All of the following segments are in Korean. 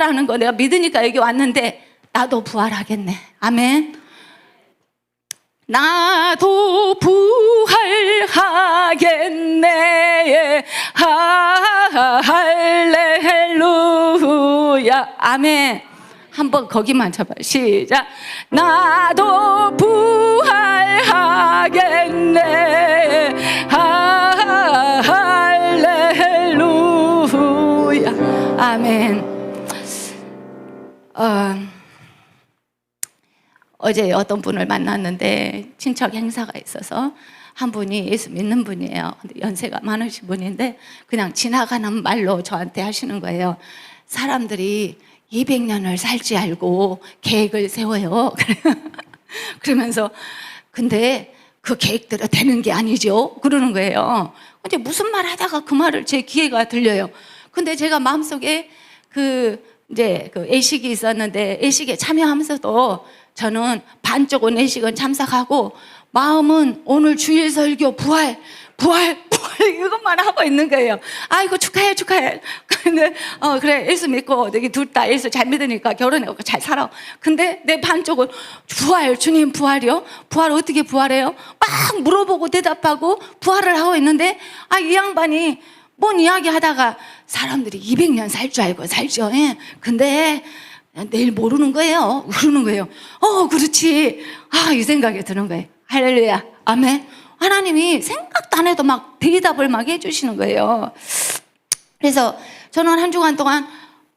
부활하는 거 내가 믿으니까 여기 왔는데 나도 부활하겠네. 아멘. 나도 부활하겠네. 할렐루야. 아멘. 한번 거기만 잡아. 시작. 나도 부활하겠네. 할렐루야. 아멘. 어제 어떤 분을 만났는데 친척 행사가 있어서 한 분이 예수 믿는 분이에요. 근데 연세가 많으신 분인데 그냥 지나가는 말로 저한테 하시는 거예요. 사람들이 200년을 살지 알고 계획을 세워요. 그러면서 근데 그 계획대로 되는 게 아니죠. 그러는 거예요. 근데 무슨 말 하다가 그 말을 제 귀에가 들려요. 근데 제가 마음속에 이제 그 애식이 있었는데 애식에 참여하면서도 저는 반쪽은 애식은 참석하고 마음은 오늘 주일 설교 부활 이것만 하고 있는 거예요. 아이고 축하해. 근데 그래 예수 믿고 여기 둘 다 예수 잘 믿으니까 결혼하고 잘 살아. 근데 내 반쪽은 부활, 주님 부활이요? 부활 어떻게 부활해요? 막 물어보고 대답하고 부활을 하고 있는데 이 양반이 뭔 이야기 하다가 사람들이 200년 살 줄 알고 살죠. 예. 근데 내일 모르는 거예요. 그러는 거예요. 그렇지. 이 생각이 드는 거예요. 할렐루야. 아멘. 하나님이 생각도 안 해도 막 대답을 막 해주시는 거예요. 그래서 저는 한 주간 동안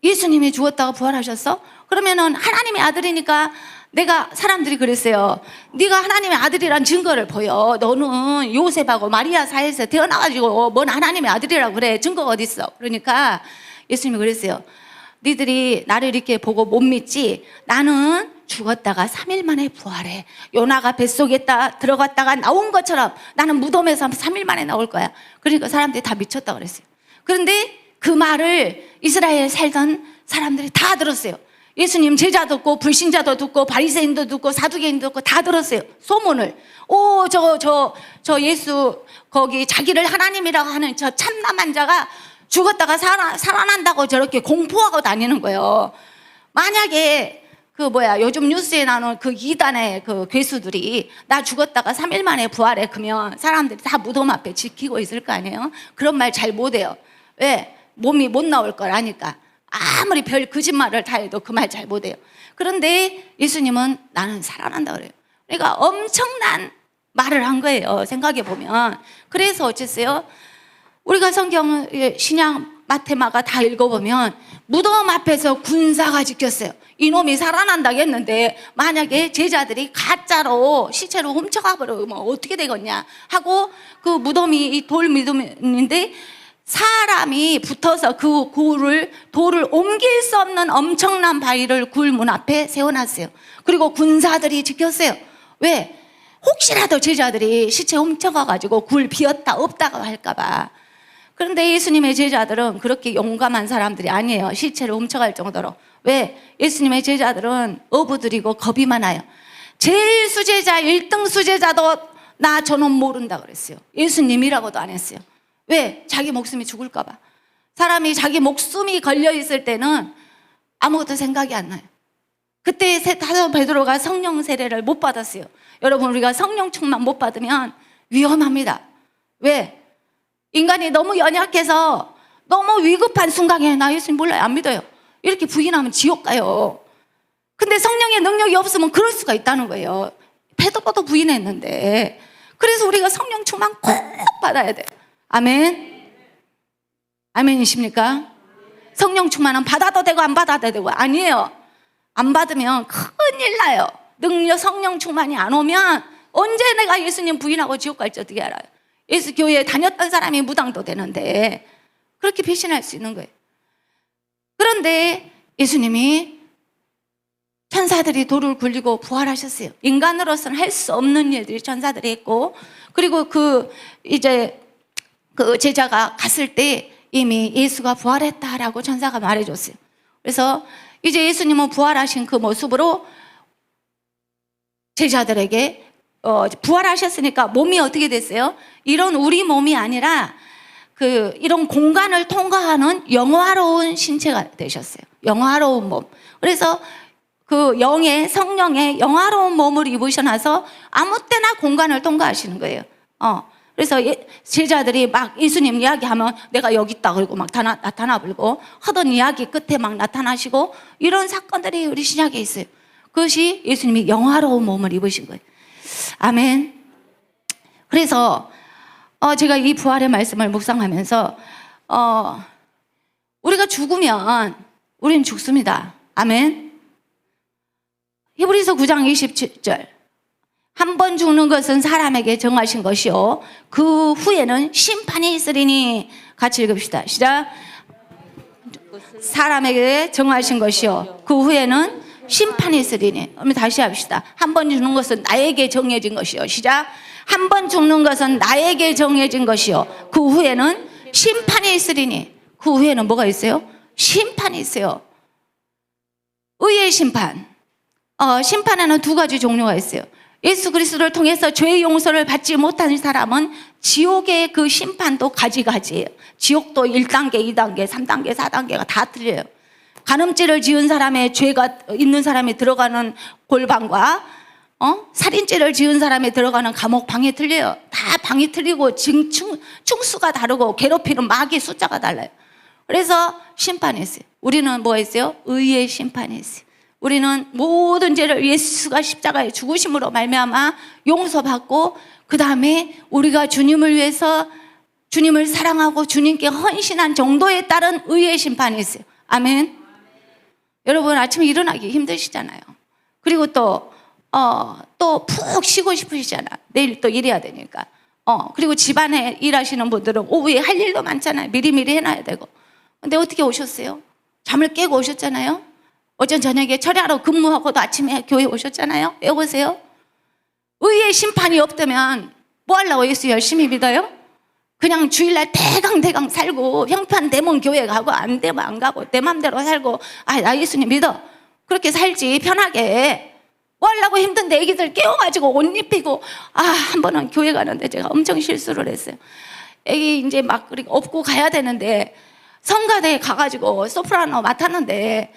예수님이 죽었다가 부활하셨어? 그러면은 하나님의 아들이니까 내가 사람들이 그랬어요. 네가 하나님의 아들이란 증거를 보여. 너는 요셉하고 마리아 사이에서 태어나가지고 뭔 하나님의 아들이라고 그래. 증거가 어디 있어? 그러니까 예수님이 그랬어요. 니들이 나를 이렇게 보고 못 믿지? 나는 죽었다가 3일 만에 부활해. 요나가 뱃속에 들어갔다가 나온 것처럼 나는 무덤에서 3일 만에 나올 거야. 그러니까 사람들이 다 미쳤다 그랬어요. 그런데 그 말을 이스라엘에 살던 사람들이 다 들었어요. 예수님 제자도 듣고 불신자도 듣고 바리새인도 듣고 사두개인도 듣고 다 들었어요. 소문을. 저 예수 거기 자기를 하나님이라고 하는 저 참남한 자가 죽었다가 살아난다고 저렇게 공포하고 다니는 거예요. 만약에 요즘 뉴스에 나오는 그 이단의 그 괴수들이 나 죽었다가 3일 만에 부활해. 그러면 사람들이 다 무덤 앞에 지키고 있을 거 아니에요? 그런 말 잘 못해요. 왜? 몸이 못 나올 걸 아니까. 아무리 별 거짓말을 다 해도 그 말 잘 못해요. 그런데 예수님은 나는 살아난다 그래요. 그러니까 엄청난 말을 한 거예요. 생각해 보면. 그래서 어쨌어요? 우리가 성경 신약 마테마가 다 읽어보면 무덤 앞에서 군사가 지켰어요. 이놈이 살아난다고 했는데 만약에 제자들이 가짜로 시체로 훔쳐가 버리면 어떻게 되겠냐 하고 그 무덤이 돌 무덤인데 사람이 붙어서 그 돌을 옮길 수 없는 엄청난 바위를 굴 문 앞에 세워놨어요. 그리고 군사들이 지켰어요. 왜? 혹시라도 제자들이 시체 훔쳐가가지고 굴 비었다 없다가 할까봐. 그런데 예수님의 제자들은 그렇게 용감한 사람들이 아니에요. 시체를 훔쳐갈 정도로. 왜? 예수님의 제자들은 어부들이고 겁이 많아요. 제일 수제자 1등 수제자도 나 저놈 모른다 그랬어요. 예수님이라고도 안 했어요. 왜? 자기 목숨이 죽을까 봐. 사람이 자기 목숨이 걸려있을 때는 아무것도 생각이 안 나요. 그때 사도 베드로가 성령 세례를 못 받았어요. 여러분 우리가 성령 충만 못 받으면 위험합니다. 왜? 인간이 너무 연약해서 너무 위급한 순간에 나 예수님 몰라요. 안 믿어요. 이렇게 부인하면 지옥 가요. 근데 성령의 능력이 없으면 그럴 수가 있다는 거예요. 베드로도 부인했는데. 그래서 우리가 성령 충만 꼭 받아야 돼요. 아멘. 아멘이십니까? 성령 충만은 받아도 되고 안 받아도 되고. 아니에요. 안 받으면 큰일 나요. 성령 충만이 안 오면 언제 내가 예수님 부인하고 지옥 갈지 어떻게 알아요? 예수 교회에 다녔던 사람이 무당도 되는데 그렇게 배신할 수 있는 거예요. 그런데 예수님이 천사들이 돌을 굴리고 부활하셨어요. 인간으로서는 할 수 없는 일들이 천사들이 했고, 그리고 이제 그 제자가 갔을 때 이미 예수가 부활했다라고 천사가 말해줬어요. 그래서 이제 예수님은 부활하신 그 모습으로 제자들에게 부활하셨으니까 몸이 어떻게 됐어요? 이런 우리 몸이 아니라 이런 공간을 통과하는 영화로운 신체가 되셨어요. 영화로운 몸. 그래서 그 성령의 영화로운 몸을 입으셔놔서 아무 때나 공간을 통과하시는 거예요. 그래서 제자들이 막 예수님 이야기하면 내가 여기 있다 그러고 막 나타나 버리고 하던 이야기 끝에 막 나타나시고 이런 사건들이 우리 신약에 있어요. 그것이 예수님이 영화로운 몸을 입으신 거예요. 아멘. 그래서 제가 이 부활의 말씀을 묵상하면서 우리가 죽으면 우리는 죽습니다. 아멘. 히브리서 9장 27절. 한 번 죽는 것은 사람에게 정하신 것이요 그 후에는 심판이 있으리니. 같이 읽읍시다. 시작. 사람에게 정하신 것이요 그 후에는 심판이 있으리니. 그럼 다시 합시다. 한 번 죽는 것은 나에게 정해진 것이요. 시작. 한 번 죽는 것은 나에게 정해진 것이요 그 후에는 심판이 있으리니. 그 후에는 뭐가 있어요? 심판이 있어요. 의의 심판. 심판에는 두 가지 종류가 있어요. 예수 그리스도를 통해서 죄의 용서를 받지 못한 사람은 지옥의 그 심판도 가지가지예요. 지옥도 1단계, 2단계, 3단계, 4단계가 다 틀려요. 간음죄를 지은 사람의 죄가 있는 사람이 들어가는 골방과 살인죄를 지은 사람이 들어가는 감옥 방이 틀려요. 다 방이 틀리고 충수가 다르고 괴롭히는 마귀 숫자가 달라요. 그래서 심판이 있어요. 우리는 뭐가 있어요? 의의 심판이 있어요. 우리는 모든 죄를 예수가 십자가에 죽으심으로 말미암아 용서받고 그 다음에 우리가 주님을 위해서 주님을 사랑하고 주님께 헌신한 정도에 따른 의의 심판이 있어요. 아멘. 여러분 아침에 일어나기 힘드시잖아요. 그리고 또 푹 쉬고 싶으시잖아. 내일 또 일해야 되니까. 그리고 집안에 일하시는 분들은 오후에 할 일도 많잖아요. 미리미리 해놔야 되고. 근데 어떻게 오셨어요? 잠을 깨고 오셨잖아요. 어제 저녁에 철야로 근무하고도 아침에 교회 오셨잖아요. 왜 오세요? 의의 심판이 없다면 뭐 하려고 예수 열심히 믿어요? 그냥 주일날 대강 살고 형편되면 교회 가고 안 되면 안 가고 내 맘대로 살고 나 예수님 믿어. 그렇게 살지 편하게. 뭐 하려고 힘든데 애기들 깨워가지고 옷 입히고 한 번은 교회 가는데 제가 엄청 실수를 했어요. 애기 이제 막 업고 가야 되는데 성가대에 가가지고 소프라노 맡았는데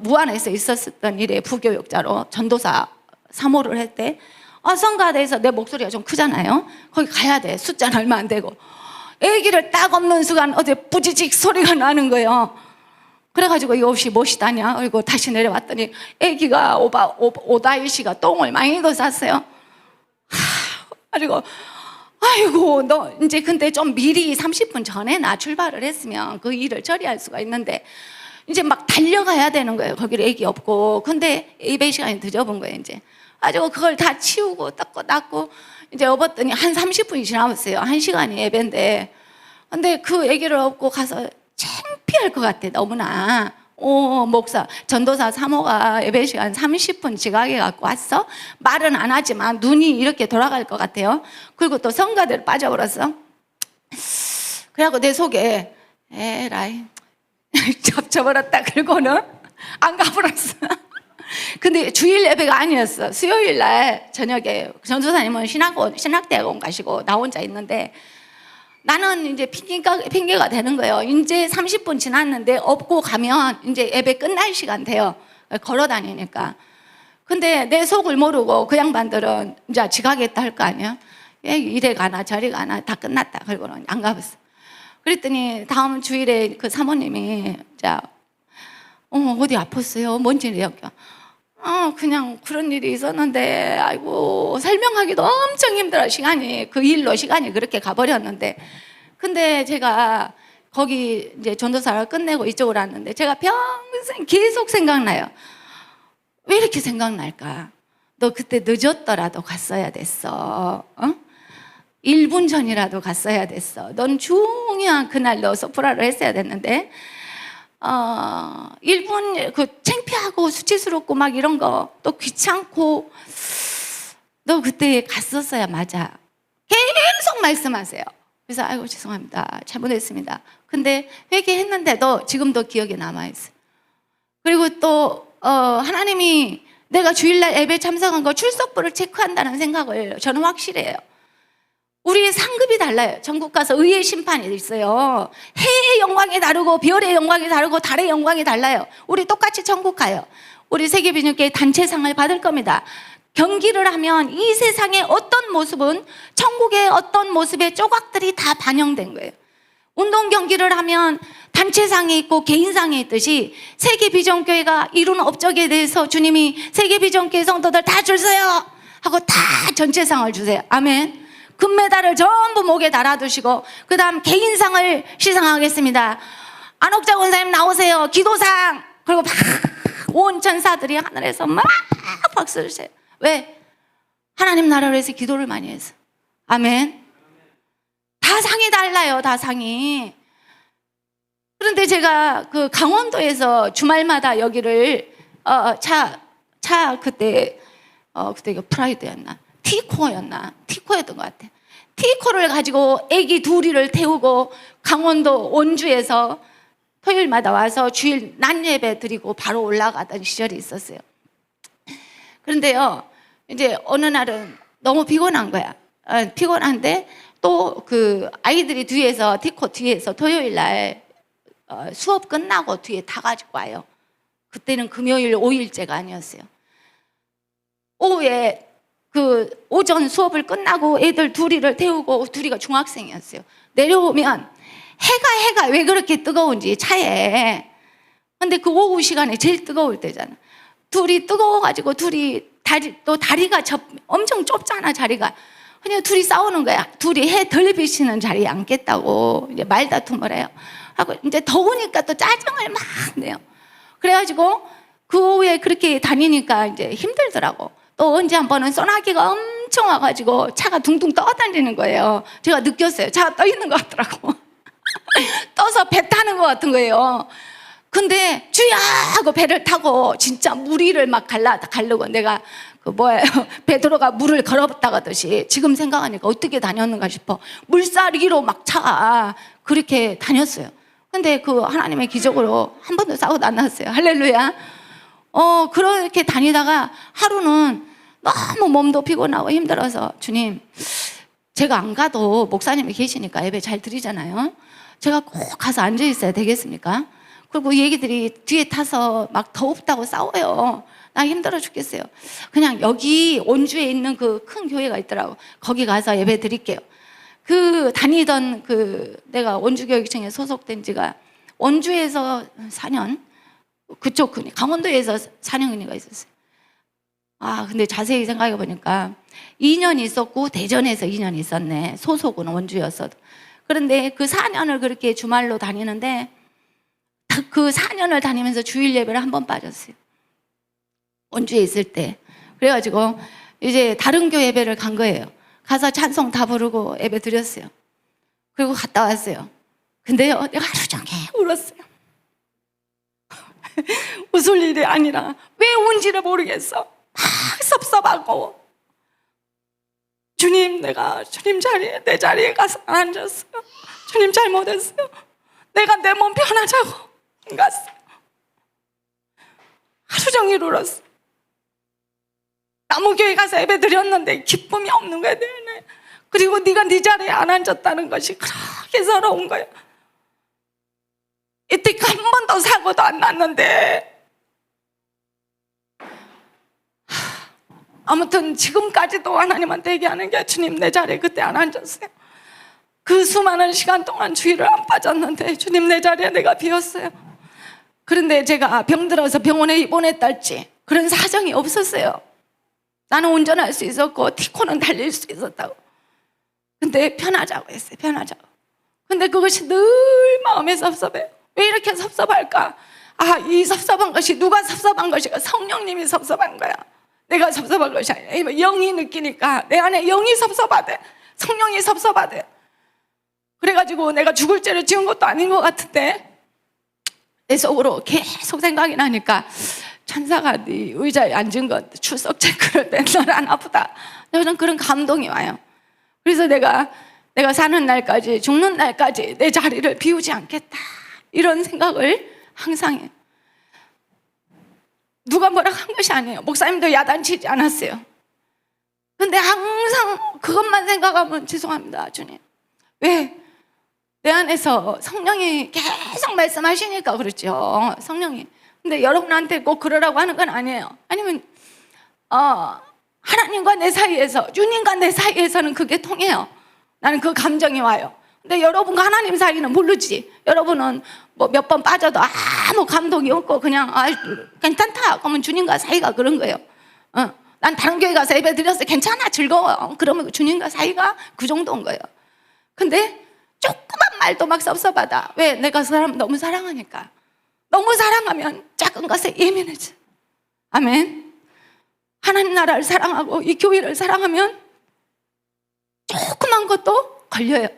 무안에서 있었던 일에 부교육자로 전도사 3호를 했대. 성가대에서 내 목소리가 좀 크잖아요. 거기 가야 돼. 숫자는 얼마 안 되고. 애기를 딱 없는 순간 어디 뿌지직 소리가 나는 거예요. 그래가지고 이거 없이 무엇이다냐. 그리고 다시 내려왔더니 애기가 오다희 씨가 똥을 많이도 쌌어요. 그리고 아이고 너 이제 근데 좀 미리 30분 전에 나 출발을 했으면 그 일을 처리할 수가 있는데 이제 막 달려가야 되는 거예요. 거기를 애기 없고. 근데 예배 시간이 늦어본 거예요. 이제 가지고 그걸 다 치우고 닦고 이제 업었더니 한 30분이 지나왔어요. 1시간이 예배인데. 근데 그 애기를 업고 가서 창피할 것 같아. 너무나. 목사 전도사 3호가 예배 시간 30분 지각해 갖고 왔어. 말은 안 하지만 눈이 이렇게 돌아갈 것 같아요. 그리고 또 성가대로 빠져버렸어. 그래갖고 내 속에 에라이 접쳐버렸다. 그리고는 안 가버렸어. 근데 주일 예배가 아니었어. 수요일 날 저녁에 전도사님은 신학대학원 가시고 나 혼자 있는데 나는 이제 핑계가 되는 거예요. 이제 30분 지났는데 업고 가면 이제 예배 끝날 시간 돼요. 걸어 다니니까. 근데 내 속을 모르고 그 양반들은 이제 지가겠다 할 거 아니야. 이래 가나 저리 가나 다 끝났다. 그리고는 안 가봤어. 그랬더니 다음 주일에 그 사모님이 어디 아팠어요? 뭔지 이야기야. 그냥 그런 일이 있었는데, 아이고, 설명하기도 엄청 힘들어, 시간이. 그 일로 시간이 그렇게 가버렸는데. 근데 제가 거기 이제 전도사를 끝내고 이쪽으로 왔는데, 제가 평생 계속 생각나요. 왜 이렇게 생각날까? 너 그때 늦었더라도 갔어야 됐어. 1분 전이라도 갔어야 됐어. 넌 중요한 그날 너 소프라를 했어야 됐는데, 1분 창피하고 수치스럽고 막 이런 거 또 귀찮고 너 그때 갔었어야 맞아. 계속 말씀하세요. 그래서 아이고 죄송합니다. 잘못했습니다. 근데 회개했는데도 지금도 기억에 남아있어요. 그리고 또 하나님이 내가 주일날 예배 참석한 거 출석부를 체크한다는 생각을 저는 확실해요. 우리의 상급이 달라요. 전국 가서 의의 심판이 있어요. 해의 영광이 다르고 별의 영광이 다르고 달의 영광이 달라요. 우리 똑같이 천국 가요. 우리 세계비전교회 단체상을 받을 겁니다. 경기를 하면 이 세상의 어떤 모습은 천국의 어떤 모습의 조각들이 다 반영된 거예요. 운동 경기를 하면 단체상이 있고 개인상이 있듯이 세계비전교회가 이룬 업적에 대해서 주님이 세계비전교회 성도들 다 줄 서요 하고 다 전체상을 주세요. 아멘. 금메달을 전부 목에 달아두시고 그 다음 개인상을 시상하겠습니다. 안옥자 권사님 나오세요. 기도상. 그리고 막 온 천사들이 하늘에서 막 박수를 쳐요. 왜? 하나님 나라를 위해서 기도를 많이 해서. 아멘. 다 상이 달라요. 다 상이. 그런데 제가 그 강원도에서 주말마다 여기를 그때 이거 프라이드였나 티코였던 것 같아. 티코를 가지고 애기 둘이를 태우고 강원도 원주에서 토요일마다 와서 주일 낮 예배 드리고 바로 올라가던 시절이 있었어요. 그런데요, 이제 어느 날은 너무 피곤한 거야. 피곤한데 또 그 아이들이 뒤에서 티코 뒤에서 토요일 날 수업 끝나고 뒤에 타가지고 와요. 그때는 금요일 5일째가 아니었어요. 오후에 그 오전 수업을 끝나고 애들 둘이를 태우고, 둘이가 중학생이었어요. 내려오면 해가 왜 그렇게 뜨거운지 차에. 근데 그 오후 시간에 제일 뜨거울 때잖아. 둘이 뜨거워가지고 다리가 엄청 좁잖아, 자리가. 그냥 둘이 싸우는 거야. 둘이 해 덜 비치는 자리에 앉겠다고 이제 말다툼을 해요. 하고 이제 더우니까 또 짜증을 막 내요. 그래가지고 그 오후에 그렇게 다니니까 이제 힘들더라고. 또 언제 한 번은 소나기가 엄청 와가지고 차가 둥둥 떠다니는 거예요. 제가 느꼈어요. 차가 떠 있는 것 같더라고. 떠서 배 타는 것 같은 거예요. 근데 주야 하고 배를 타고 진짜 물 위를 막 가려고 내가 베드로가 물을 걸어봤다가듯이 지금 생각하니까 어떻게 다녔는가 싶어. 물살이로 막 차가 그렇게 다녔어요. 근데 그 하나님의 기적으로 한 번도 싸우도 안 났어요. 할렐루야. 그렇게 다니다가 하루는 너무 몸도 피곤하고 힘들어서 주님, 제가 안 가도 목사님이 계시니까 예배 잘 드리잖아요. 제가 꼭 가서 앉아 있어야 되겠습니까? 그리고 얘기들이 뒤에 타서 막 더웁다고 싸워요. 나 힘들어 죽겠어요. 그냥 여기 원주에 있는 그 큰 교회가 있더라고. 거기 가서 예배 드릴게요. 그 다니던 내가 원주교육청에 소속된 지가 원주에서 4년, 그쪽 강원도에서 4년이가 있었어요. 근데 자세히 생각해 보니까 2년 있었고 대전에서 2년 있었네. 소속은 원주였어도. 그런데 그 4년을 그렇게 주말로 다니는데 그 4년을 다니면서 주일 예배를 한 번 빠졌어요. 원주에 있을 때. 그래가지고 이제 다른 교회 예배를 간 거예요. 가서 찬송 다 부르고 예배 드렸어요. 그리고 갔다 왔어요. 근데요, 내가 하루 종일 울었어요. 웃을 일이 아니라 왜 운지를 모르겠어. 막 섭섭하고. 주님, 내가 주님 내 자리에 가서 안 앉았어요. 주님 잘못했어요. 내가 내 몸 편하자고 안 갔어요. 하루 종일 울었어요. 남우교회 가서 예배 드렸는데 기쁨이 없는 거야, 내내. 그리고 네가 네 자리에 안 앉았다는 것이 그렇게 서러운 거야. 이때까 한 번도 사고도 안 났는데. 아무튼 지금까지도 하나님한테 얘기하는 게 주님, 내 자리에 그때 안 앉았어요. 그 수많은 시간 동안 주일을 안 빠졌는데 주님, 내 자리에 내가 비었어요. 그런데 제가 병들어서 병원에 입원했달지 그런 사정이 없었어요. 나는 운전할 수 있었고 티코는 달릴 수 있었다고. 근데 편하자고 했어요. 편하자고. 근데 그것이 늘 마음에 섭섭해요. 왜 이렇게 섭섭할까? 이 섭섭한 것이 누가 섭섭한 것이가? 성령님이 섭섭한 거야. 내가 섭섭한 것이 아니라 영이 느끼니까 내 안에 영이 섭섭하대. 성령이 섭섭하대. 그래가지고 내가 죽을 죄를 지은 것도 아닌 것 같은데 내 속으로 계속 생각이 나니까 천사가 네 의자에 앉은 것 출석 체크를 맨날 안 아프다. 저는 그런 감동이 와요. 그래서 내가 사는 날까지 죽는 날까지 내 자리를 비우지 않겠다, 이런 생각을 항상 해요. 누가 뭐라 한 것이 아니에요. 목사님도 야단치지 않았어요. 근데 항상 그것만 생각하면 죄송합니다, 주님. 왜? 내 안에서 성령이 계속 말씀하시니까 그렇죠. 성령이. 근데 여러분한테 꼭 그러라고 하는 건 아니에요. 아니면 하나님과 내 사이에서, 주님과 내 사이에서는 그게 통해요. 나는 그 감정이 와요. 근데 여러분과 하나님 사이는 모르지. 여러분은 뭐 몇 번 빠져도 아무 감동이 없고 그냥 괜찮다. 그러면 주님과 사이가 그런 거예요. 난 다른 교회 가서 예배 드렸어. 괜찮아, 즐거워. 그러면 주님과 사이가 그 정도인 거예요. 근데 조그만 말도 막 섭섭하다. 왜? 내가 그 사람 너무 사랑하니까. 너무 사랑하면 작은 것에 예민해져. 아멘. 하나님 나라를 사랑하고 이 교회를 사랑하면 조그만 것도 걸려요.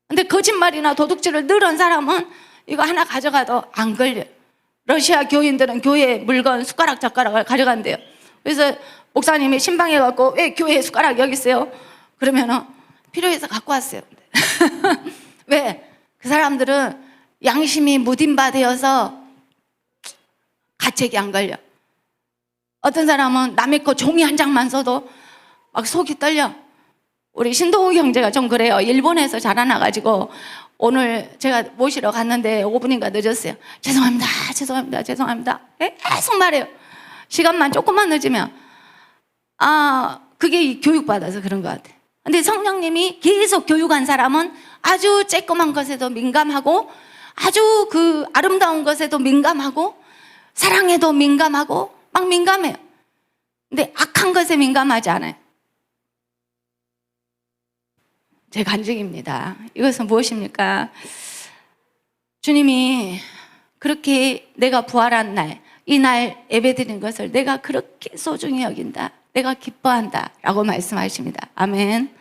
근데 거짓말이나 도둑질을 늘은 사람은 이거 하나 가져가도 안 걸려요. 러시아 교인들은 교회 물건 숟가락 젓가락을 가져간대요. 그래서 목사님이 신방에 갖고 왜 교회에 숟가락 여기 있어요? 그러면은 필요해서 갖고 왔어요. 왜? 그 사람들은 양심이 묻은 바 되어서 가책이 안 걸려. 어떤 사람은 남의 거 종이 한 장만 써도 막 속이 떨려. 우리 신동욱 형제가 좀 그래요. 일본에서 자라나가지고 오늘 제가 모시러 갔는데 5분인가 늦었어요. 죄송합니다, 죄송합니다, 죄송합니다. 계속 말해요. 시간만 조금만 늦으면 그게 교육받아서 그런 것 같아요. 근데 성령님이 계속 교육한 사람은 아주 쬐끄만 것에도 민감하고 아주 그 아름다운 것에도 민감하고 사랑에도 민감하고 막 민감해요. 근데 악한 것에 민감하지 않아요. 제 간증입니다. 이것은 무엇입니까? 주님이 그렇게 내가 부활한 날, 이 날 예배드린 것을 내가 그렇게 소중히 여긴다, 내가 기뻐한다 라고 말씀하십니다. 아멘.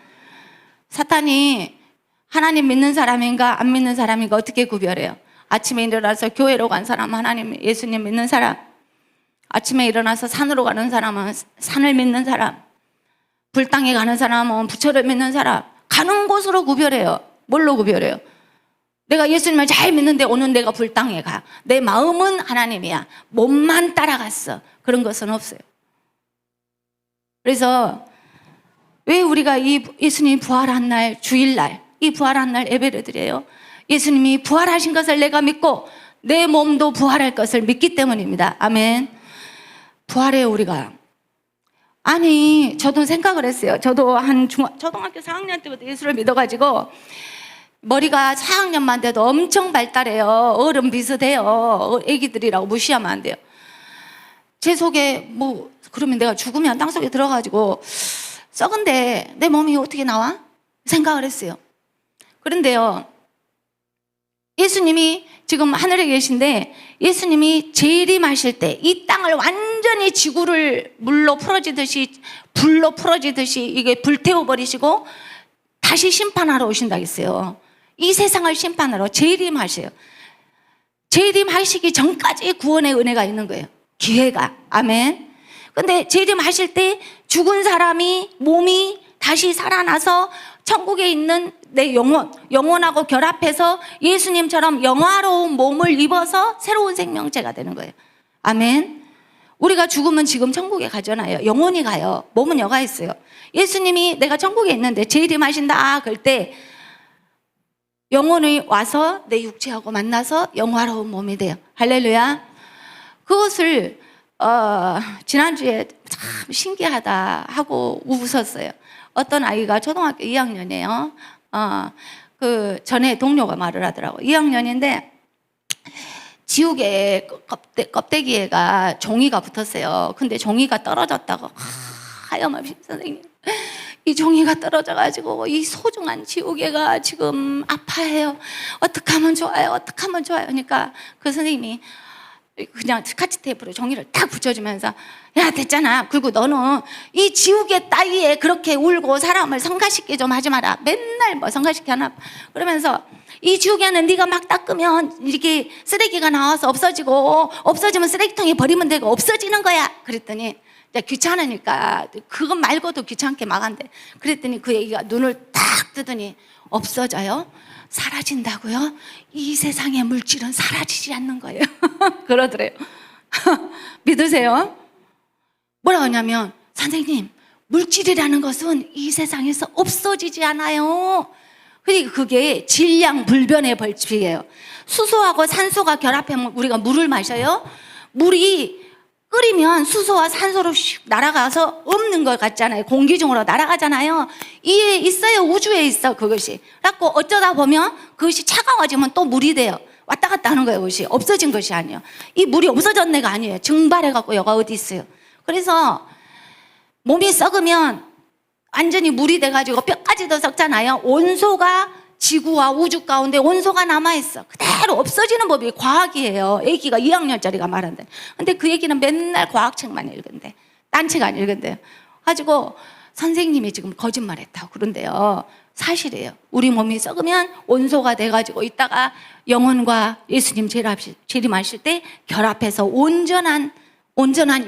사탄이 하나님 믿는 사람인가 안 믿는 사람인가 어떻게 구별해요? 아침에 일어나서 교회로 간 사람, 하나님 예수님 믿는 사람, 아침에 일어나서 산으로 가는 사람은 산을 믿는 사람, 불당에 가는 사람은 부처를 믿는 사람, 가는 곳으로 구별해요. 뭘로 구별해요? 내가 예수님을 잘 믿는데 오늘 내가 불당에 가. 내 마음은 하나님이야. 몸만 따라갔어. 그런 것은 없어요. 그래서 왜 우리가 이 예수님이 부활한 날, 주일날, 이 부활한 날 예배를 드려요? 예수님이 부활하신 것을 내가 믿고 내 몸도 부활할 것을 믿기 때문입니다. 아멘. 부활해요, 우리가. 아니, 저도 생각을 했어요. 저도 초등학교 4학년 때부터 예수를 믿어가지고 머리가 4학년만 돼도 엄청 발달해요. 어른 비슷해요. 애기들이라고 무시하면 안 돼요. 제 속에 그러면 내가 죽으면 땅속에 들어가지고 썩은데 내 몸이 어떻게 나와? 생각을 했어요. 그런데요, 예수님이 지금 하늘에 계신데 예수님이 재림하실 때 이 땅을 완전히 지구를 불로 풀어지듯이 이게 불태워버리시고 다시 심판하러 오신다 했어요. 이 세상을 심판하러 재림하세요. 재림하시기 전까지 구원의 은혜가 있는 거예요. 기회가. 아멘. 근데 재림하실 때 죽은 사람이 몸이 다시 살아나서 천국에 있는 내 영혼하고 결합해서 예수님처럼 영화로운 몸을 입어서 새로운 생명체가 되는 거예요. 아멘. 우리가 죽으면 지금 천국에 가잖아요. 영혼이 가요. 몸은 여가 있어요. 예수님이 내가 천국에 있는데 재림하신다 그럴 때 영혼이 와서 내 육체하고 만나서 영화로운 몸이 돼요. 할렐루야. 그것을 지난주에 참 신기하다 하고 웃었어요. 어떤 아이가 초등학교 2학년이에요. 그 전에 동료가 말을 하더라고. 2학년인데 지우개 껍데기에가 종이가 붙었어요. 근데 종이가 떨어졌다고 하염없이 선생님, 이 종이가 떨어져가지고 이 소중한 지우개가 지금 아파해요. 어떻게 하면 좋아요? 어떻게 하면 좋아요? 그러니까 그 선생님이 그냥 스카치 테이프로 종이를 딱 붙여주면서 야, 됐잖아. 그리고 너는 이 지우개 따위에 그렇게 울고 사람을 성가시게 좀 하지 마라. 맨날 뭐 성가시게 하나. 그러면서 이 지우개는 네가 막 닦으면 이렇게 쓰레기가 나와서 없어지면 쓰레기통에 버리면 되고 없어지는 거야. 그랬더니 귀찮으니까 그것 말고도 귀찮게 막 한대. 그랬더니 그 애기가 눈을 딱 뜨더니 없어져요? 사라진다고요? 이 세상의 물질은 사라지지 않는 거예요. 그러더래요. 믿으세요? 뭐라고 하냐면 선생님, 물질이라는 것은 이 세상에서 없어지지 않아요. 그러니까 그게 질량 불변의 법칙이에요. 수소하고 산소가 결합하면 우리가 물을 마셔요. 물이 끓이면 수소와 산소로 슉 날아가서 없는 것 같잖아요. 공기 중으로 날아가잖아요. 이에 있어요. 우주에 있어 그것이. 그래갖고 어쩌다 보면 그것이 차가워지면 또 물이 돼요. 왔다 갔다 하는 거예요. 그것이 없어진 것이 아니에요. 이 물이 없어졌는 애가 아니에요. 증발해갖고 여가 어디 있어요. 그래서 몸이 썩으면 완전히 물이 돼가지고 뼈까지도 썩잖아요. 온소가 지구와 우주 가운데 온소가 남아있어. 그대로 없어지는 법이 과학이에요. 애기가 2학년짜리가 말한대. 근데 그 얘기는 맨날 과학책만 읽은대. 딴 책 안 읽은대요. 가지고 선생님이 지금 거짓말했다고 그런데요. 사실이에요. 우리 몸이 썩으면 온소가 돼가지고 있다가 영혼과 예수님 재림하실 때 결합해서 온전한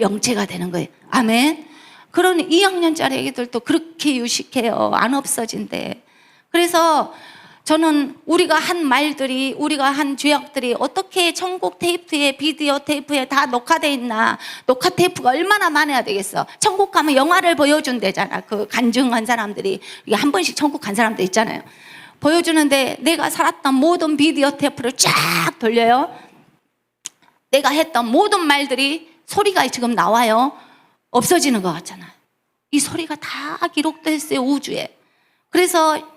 영체가 되는 거예요. 아멘. 그런 2학년짜리 애기들도 그렇게 유식해요. 안 없어진대. 그래서 저는 우리가 한 말들이, 우리가 한 죄악들이 어떻게 천국 테이프에, 비디오 테이프에 다 녹화되어 있나. 녹화 테이프가 얼마나 많아야 되겠어. 천국 가면 영화를 보여준대잖아. 그 간증한 사람들이. 이게 한 번씩 천국 간 사람들 있잖아요. 보여주는데 내가 살았던 모든 비디오 테이프를 쫙 돌려요. 내가 했던 모든 말들이 소리가 지금 나와요. 없어지는 것 같잖아요. 이 소리가 다 기록됐어요. 우주에. 그래서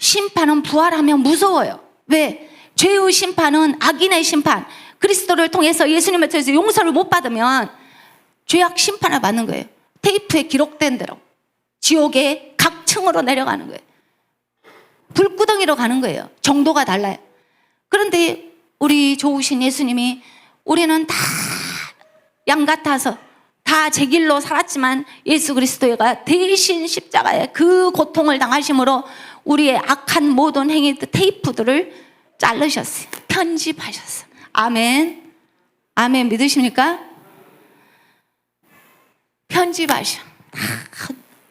심판은 부활하면 무서워요. 왜? 죄의 심판은 악인의 심판. 그리스도를 통해서 예수님을 통해서 용서를 못 받으면 죄악 심판을 받는 거예요. 테이프에 기록된 대로 지옥의 각 층으로 내려가는 거예요. 불구덩이로 가는 거예요. 정도가 달라요. 그런데 우리 좋으신 예수님이 우리는 다 양 같아서 다 제 길로 살았지만 예수 그리스도가 대신 십자가에 그 고통을 당하심으로 우리의 악한 모든 행위들 테이프들을 자르셨어요. 편집하셨어요. 아멘. 아멘. 믿으십니까? 편집하셔.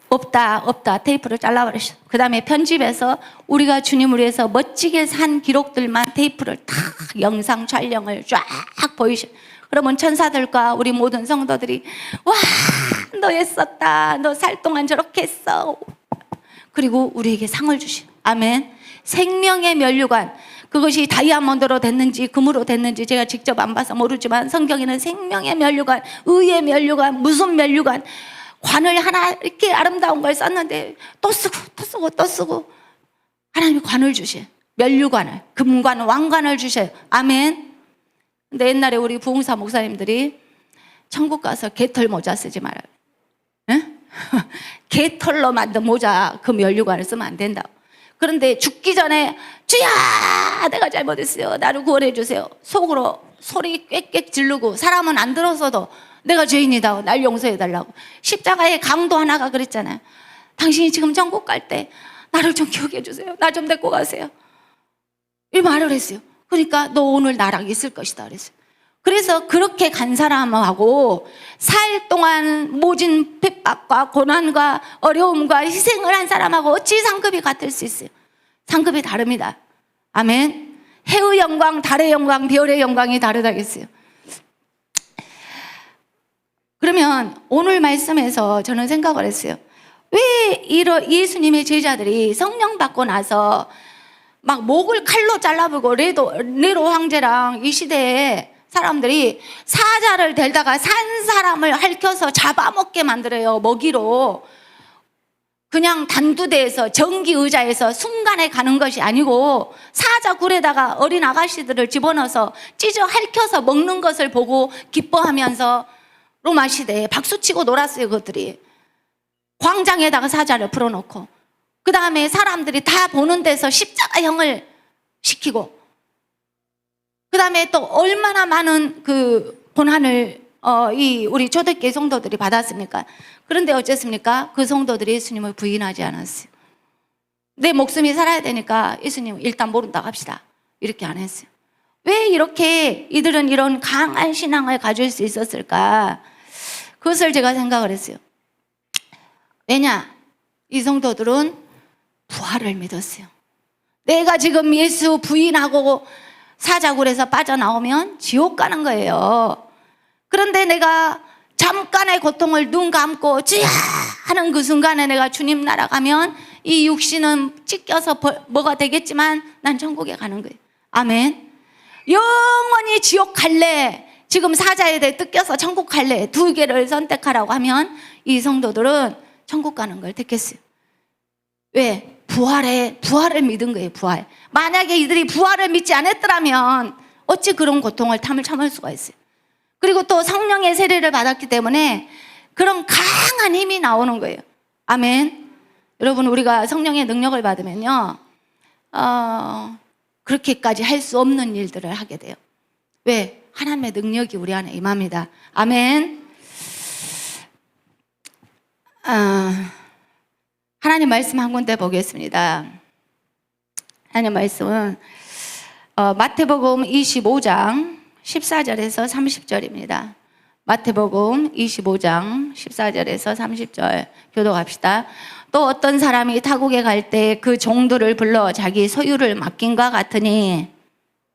없다 테이프를 잘라버리셔. 그 다음에 편집해서 우리가 주님을 위해서 멋지게 산 기록들만 테이프를 다 영상 촬영을 쫙 보이셔. 그러면 천사들과 우리 모든 성도들이 와, 너 했었다. 너 살 동안 저렇게 했어. 그리고 우리에게 상을 주시오. 아멘. 생명의 면류관. 그것이 다이아몬드로 됐는지 금으로 됐는지 제가 직접 안 봐서 모르지만 성경에는 생명의 면류관, 의의 면류관, 무슨 면류관, 관을 하나 이렇게 아름다운 걸 썼는데 또 쓰고 하나님이 관을 주셔요. 면류관을, 금관, 왕관을 주셔요. 아멘. 근데 옛날에 우리 부흥사 목사님들이 천국 가서 개털 모자 쓰지 말아요. 응? 개털로 만든 모자 그 면류관을 쓰면 안 된다고. 그런데 죽기 전에 주야 내가 잘못했어요. 나를 구원해 주세요. 속으로 소리 꽥꽥 지르고 사람은 안 들어서도 내가 죄인이다. 날 용서해 달라고. 십자가의 강도 하나가 그랬잖아요. 당신이 지금 천국 갈 때 나를 좀 기억해 주세요. 나 좀 데리고 가세요. 이 말을 했어요. 그러니까 너 오늘 나랑 있을 것이다 그랬어요. 그래서 그렇게 간 사람하고 살 동안 모진 핍박과 고난과 어려움과 희생을 한 사람하고 어찌 상급이 같을 수 있어요? 상급이 다릅니다. 아멘. 해의 영광, 달의 영광, 별의 영광이 다르다겠어요. 그러면 오늘 말씀에서 저는 생각을 했어요. 왜 예수님의 제자들이 성령 받고 나서 막 목을 칼로 잘라버리고 네로 황제랑 이 시대에 사람들이 사자를 데려다가 산 사람을 핥혀서 잡아먹게 만들어요. 먹이로. 그냥 단두대에서 전기 의자에서 순간에 가는 것이 아니고 사자 굴에다가 어린 아가씨들을 집어넣어서 찢어 핥혀서 먹는 것을 보고 기뻐하면서 로마 시대에 박수치고 놀았어요. 그것들이 광장에다가 사자를 풀어놓고 그 다음에 사람들이 다 보는 데서 십자가형을 시키고 그 다음에 또 얼마나 많은 그 고난을 우리 초대교회 성도들이 받았습니까? 그런데 어쨌습니까? 그 성도들이 예수님을 부인하지 않았어요. 내 목숨이 살아야 되니까 예수님 일단 모른다고 합시다. 이렇게 안 했어요. 왜 이렇게 이들은 이런 강한 신앙을 가질 수 있었을까? 그것을 제가 생각을 했어요. 왜냐? 이 성도들은 부활을 믿었어요. 내가 지금 예수 부인하고 사자굴에서 빠져나오면 지옥 가는 거예요. 그런데 내가 잠깐의 고통을 눈 감고 주야 하는 그 순간에 내가 주님 나라 가면 이 육신은 찢겨서 뭐가 되겠지만 난 천국에 가는 거예요. 아멘. 영원히 지옥 갈래, 지금 사자에 대해 뜯겨서 천국 갈래, 두 개를 선택하라고 하면 이 성도들은 천국 가는 걸 택했어요. 왜? 부활을 믿은 거예요. 부활. 만약에 이들이 부활을 믿지 않았더라면 어찌 그런 고통을 참을 수가 있어요. 그리고 또 성령의 세례를 받았기 때문에 그런 강한 힘이 나오는 거예요. 아멘. 여러분, 우리가 성령의 능력을 받으면요, 그렇게까지 할 수 없는 일들을 하게 돼요. 왜? 하나님의 능력이 우리 안에 임합니다. 아멘. 하나님 말씀 한 군데 보겠습니다. 하나님 말씀은 마태복음 25장 14절에서 30절입니다. 마태복음 25장 14절에서 30절 교독합시다. 또 어떤 사람이 타국에 갈 때 그 종들을 불러 자기 소유를 맡긴과 같으니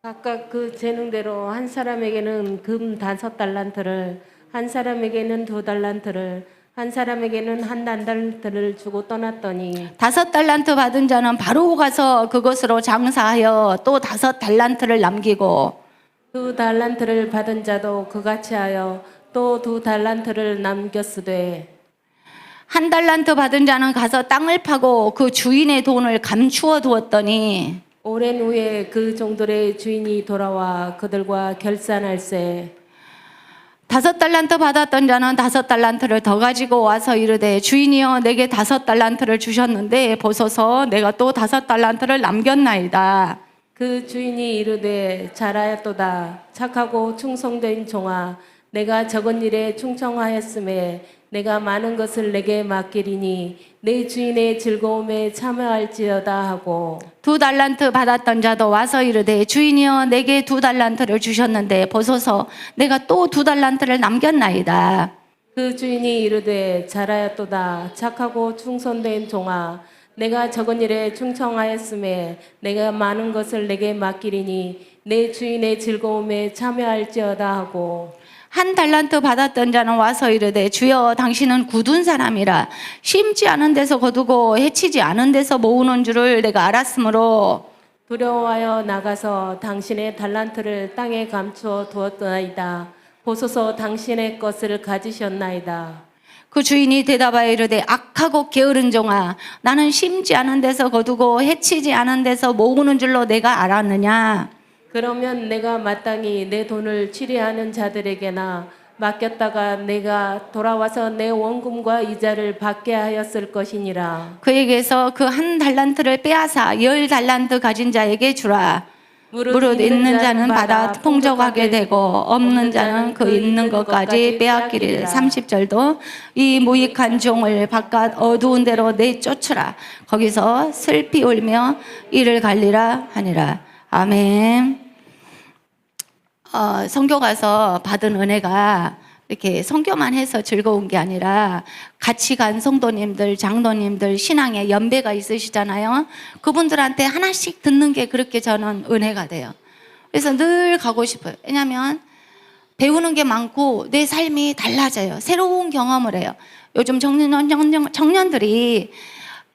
각각 그 재능대로 한 사람에게는 금 5달란트를, 한 사람에게는 2달란트를, 한 사람에게는 1달란트를 주고 떠났더니 5달란트 받은 자는 바로 가서 그것으로 장사하여 또 5달란트를 남기고 2달란트를 받은 자도 그같이 하여 또 2달란트를 남겼으되 1달란트 받은 자는 가서 땅을 파고 그 주인의 돈을 감추어 두었더니 오랜 후에 그 종들의 주인이 돌아와 그들과 결산할세. 5달란트 받았던 자는 5달란트를 더 가지고 와서 이르되 주인이여 내게 5달란트를 주셨는데 보소서 내가 또 5달란트를 남겼나이다. 그 주인이 이르되 잘하였도다. 착하고 충성된 종아, 내가 적은 일에 충성하였음에 내가 많은 것을 내게 맡기리니 내 주인의 즐거움에 참여할지어다 하고 2달란트 받았던 자도 와서 이르되 주인이여 내게 2달란트를 주셨는데 보소서 내가 또 2달란트를 남겼나이다. 그 주인이 이르되 잘하였도다. 착하고 충성된 종아, 내가 적은 일에 충성하였음에 내가 많은 것을 내게 맡기리니 내 주인의 즐거움에 참여할지어다 하고 1달란트 받았던 자는 와서 이르되 주여 당신은 굳은 사람이라 심지 않은 데서 거두고 해치지 않은 데서 모으는 줄을 내가 알았으므로 두려워하여 나가서 당신의 달란트를 땅에 감추어 두었나이다. 보소서 당신의 것을 가지셨나이다. 그 주인이 대답하여 이르되 악하고 게으른 종아 나는 심지 않은 데서 거두고 해치지 않은 데서 모으는 줄로 내가 알았느냐. 그러면 내가 마땅히 내 돈을 취리하는 자들에게나 맡겼다가 내가 돌아와서 내 원금과 이자를 받게 하였을 것이니라. 그에게서 그 1달란트를 빼앗아 10달란트 가진 자에게 주라. 무릇 있는 자는 받아 풍족하게 되고 없는 자는 그 있는 것까지 빼앗기리라. 30절도 이 무익한 종을 바깥 어두운 데로 내쫓으라. 거기서 슬피 울며 이를 갈리라 하니라. 아멘. 선교 가서 받은 은혜가 이렇게 선교만 해서 즐거운 게 아니라 같이 간 성도님들, 장로님들 신앙에 연배가 있으시잖아요. 그분들한테 하나씩 듣는 게 그렇게 저는 은혜가 돼요. 그래서 늘 가고 싶어요. 왜냐하면 배우는 게 많고 내 삶이 달라져요. 새로운 경험을 해요. 요즘 청년들이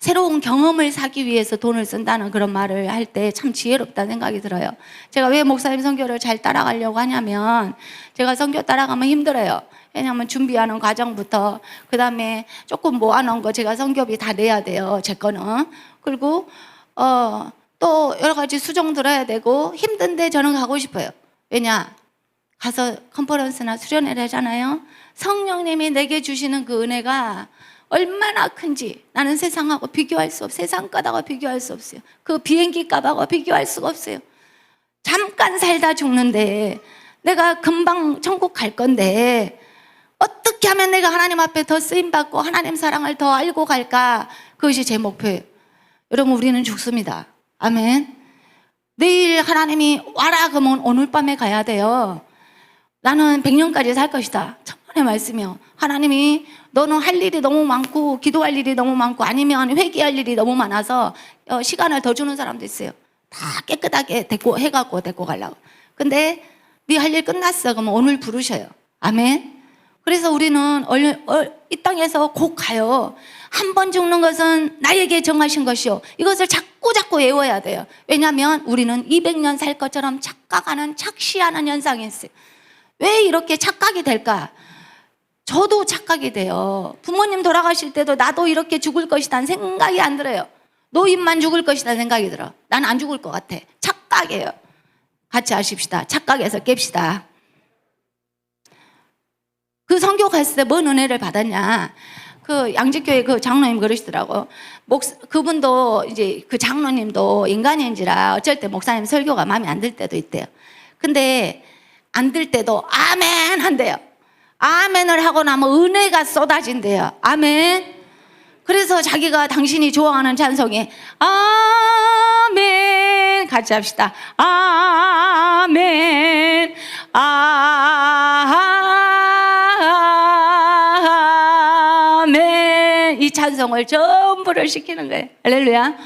새로운 경험을 사기 위해서 돈을 쓴다는 그런 말을 할 때 참 지혜롭다는 생각이 들어요. 제가 왜 목사님 선교를 잘 따라가려고 하냐면 제가 선교 따라가면 힘들어요. 왜냐하면 준비하는 과정부터 그 다음에 조금 모아놓은 거 제가 선교비 다 내야 돼요. 제 거는. 그리고 또 여러 가지 수정 들어야 되고 힘든데 저는 가고 싶어요. 왜냐? 가서 컨퍼런스나 수련회를 하잖아요. 성령님이 내게 주시는 그 은혜가 얼마나 큰지 나는 세상하고 비교할 수 없어요. 세상 값하고 비교할 수 없어요. 그 비행기 값하고 비교할 수가 없어요. 잠깐 살다 죽는데 내가 금방 천국 갈 건데 어떻게 하면 내가 하나님 앞에 더 쓰임받고 하나님 사랑을 더 알고 갈까? 그것이 제 목표예요. 여러분 우리는 죽습니다. 아멘. 내일 하나님이 와라 그러면 오늘 밤에 가야 돼요. 나는 100년까지 살 것이다. 천만의 말씀이요. 하나님이 너는 할 일이 너무 많고 기도할 일이 너무 많고 아니면 회개할 일이 너무 많아서 시간을 더 주는 사람도 있어요. 다 깨끗하게 해갖고 데리고 가려고. 근데 네 할 일 끝났어 그러면 오늘 부르셔요. 아멘. 그래서 우리는 이 땅에서 곧 가요. 한 번 죽는 것은 나에게 정하신 것이요. 이것을 자꾸 외워야 돼요. 왜냐하면 우리는 200년 살 것처럼 착각하는, 착시하는 현상이 있어요. 왜 이렇게 착각이 될까? 저도 착각이 돼요. 부모님 돌아가실 때도 나도 이렇게 죽을 것이라는 생각이 안 들어요. 노인만 죽을 것이라는 생각이 들어. 난 안 죽을 것 같아. 착각이에요. 같이 하십시다. 착각해서 깹시다. 그 선교 갔을 때 뭔 은혜를 받았냐? 그 양지교회 그 장로님 그러시더라고. 그분도 이제 그 장로님도 인간인지라 어쩔 때 목사님 설교가 마음에 안 들 때도 있대요. 근데 안 들 때도 아멘 한대요. 아멘을 하고 나면 은혜가 쏟아진대요. 아멘. 그래서 자기가 당신이 좋아하는 찬송이 아멘 같이 합시다. 아멘 아멘 이 찬송을 전부를 시키는 거예요. 할렐루야.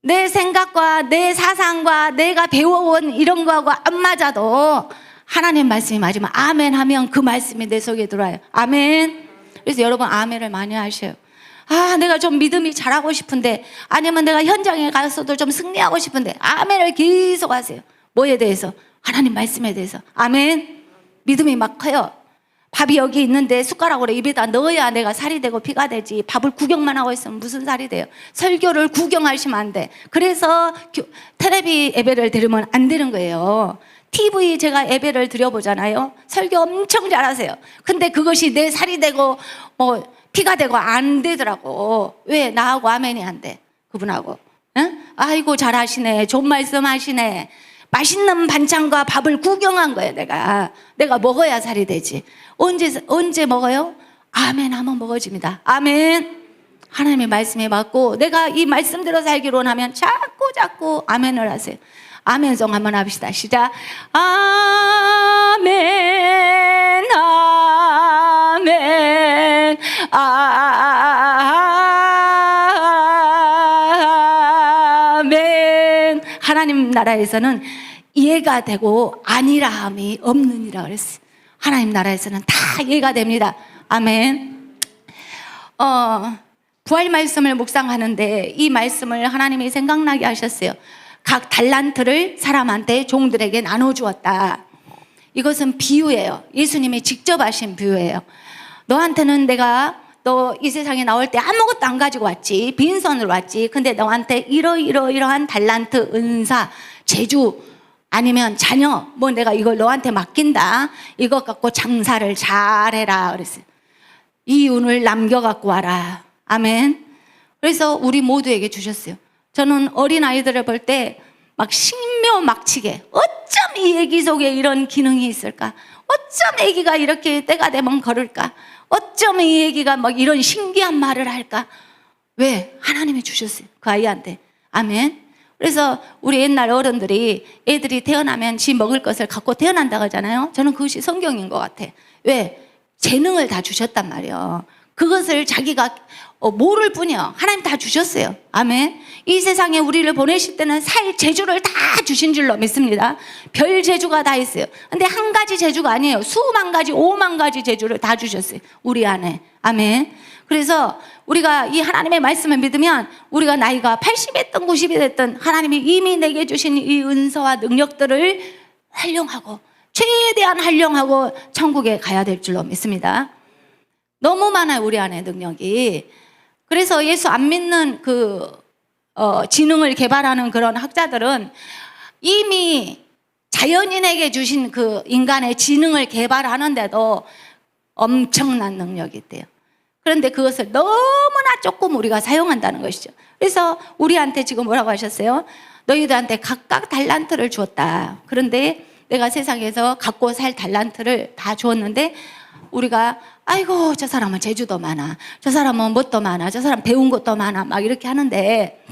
내 생각과 내 사상과 내가 배워온 이런 거하고 안 맞아도 하나님 말씀이 맞으면 아멘 하면 그 말씀이 내 속에 들어와요. 아멘. 그래서 여러분 아멘을 많이 하셔요. 아, 내가 좀 믿음이 잘하고 싶은데, 아니면 내가 현장에 가서도 좀 승리하고 싶은데 아멘을 계속 하세요. 뭐에 대해서? 하나님 말씀에 대해서. 아멘. 믿음이 막 커요. 밥이 여기 있는데 숟가락으로 입에다 넣어야 내가 살이 되고 피가 되지. 밥을 구경만 하고 있으면 무슨 살이 돼요? 설교를 구경하시면 안 돼. 그래서 텔레비 예배를 들으면 안 되는 거예요. TV 제가 예배를 드려보잖아요. 설교 엄청 잘하세요. 근데 그것이 내 살이 되고 피가 되고 안 되더라고. 왜? 나하고 아멘이 안 돼. 그분하고. 응? 아이고 잘하시네. 좋은 말씀 하시네. 맛있는 반찬과 밥을 구경한 거예요. 내가 먹어야 살이 되지. 언제 먹어요? 아멘 하면 먹어집니다. 아멘. 하나님의 말씀에 맞고 내가 이 말씀대로 살기로 하면 자꾸 아멘을 하세요. 아멘송 한번 합시다. 시작. 아멘 아멘 아멘. 하나님 나라에서는 이해가 되고 아니라함이 없느니라 그랬어요. 하나님 나라에서는 다 이해가 됩니다. 아멘. 부활 말씀을 묵상하는데 이 말씀을 하나님이 생각나게 하셨어요. 각 달란트를 사람한테 종들에게 나눠주었다. 이것은 비유예요. 예수님이 직접 하신 비유예요. 너한테는 내가 너 이 세상에 나올 때 아무것도 안 가지고 왔지. 빈손으로 왔지. 근데 너한테 이러한 달란트, 은사, 재주 아니면 자녀 뭐 내가 이걸 너한테 맡긴다. 이것 갖고 장사를 잘해라 그랬어요. 이 운을 남겨갖고 와라. 아멘. 그래서 우리 모두에게 주셨어요. 저는 어린아이들을 볼 때 막 신묘막치게 어쩜 이 애기 속에 이런 기능이 있을까? 어쩜 애기가 이렇게 때가 되면 걸을까? 어쩜 이 애기가 막 이런 신기한 말을 할까? 왜? 하나님이 주셨어요. 그 아이한테. 아멘. 그래서 우리 옛날 어른들이 애들이 태어나면 지 먹을 것을 갖고 태어난다고 하잖아요. 저는 그것이 성경인 것 같아. 왜? 재능을 다 주셨단 말이에요. 그것을 자기가 모를 뿐이요. 하나님 다 주셨어요. 아멘. 이 세상에 우리를 보내실 때는 살 재주를 다 주신 줄로 믿습니다. 별 재주가 다 있어요. 근데 한 가지 재주가 아니에요. 수만 가지, 5만 가지 재주를 다 주셨어요. 우리 안에. 아멘. 그래서 우리가 이 하나님의 말씀을 믿으면 우리가 나이가 80이 됐든 90이 됐든 하나님이 이미 내게 주신 이 은사와 능력들을 활용하고 최대한 활용하고 천국에 가야 될 줄로 믿습니다. 너무 많아요. 우리 안에 능력이. 그래서 예수 안 믿는 지능을 개발하는 그런 학자들은 이미 자연인에게 주신 그 인간의 지능을 개발하는데도 엄청난 능력이 있대요. 그런데 그것을 너무나 조금 우리가 사용한다는 것이죠. 그래서 우리한테 지금 뭐라고 하셨어요? 너희들한테 각각 달란트를 주었다. 그런데 내가 세상에서 갖고 살 달란트를 다 주었는데 우리가 아이고 저 사람은 재주도 많아, 저 사람은 뭣도 많아, 저 사람 배운 것도 많아 막 이렇게 하는데